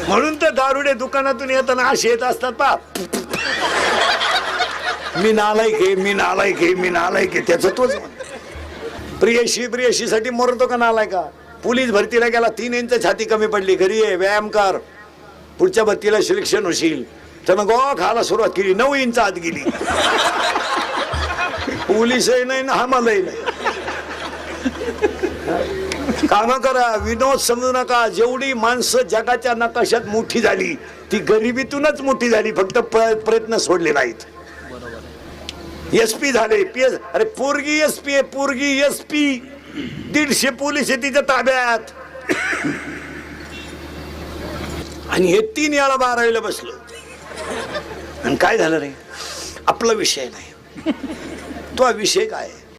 म्हणून तर दारुडे दुकानातून येताना असे येत असतात पा, मी नालायक आहे, मी नालायक आहे, मी नालायक आहे. त्याचं तोच प्रियशी साठी मरतो का नालाय का? पोलीस भरतीला गेला, 3 इंच छाती कमी पडली, घरी आहे, व्यायाम कर, पुढच्या भरतीला सिलेक्शन होशील. त्यानं गो खायला सुरुवात केली, 9 इंच आत गेली. पोलीसही नाही ना आम्हालाही नाही. काम करा, विनोद समजू नका. जेवढी माणसं जगाच्या नकाशात मोठी झाली ती गरिबीतूनच मोठी झाली, फक्त प्रयत्न सोडले नाहीत. SP झाले, PS. अरे पोरगी SP आहे, पोरगी SP. 150 पोलीस आहे तिच्या ताब्यात, आणि हे 3 वेळा 12वीला बसलो. आणि काय झालं रे? आपला विषय नाही. तो विषय काय?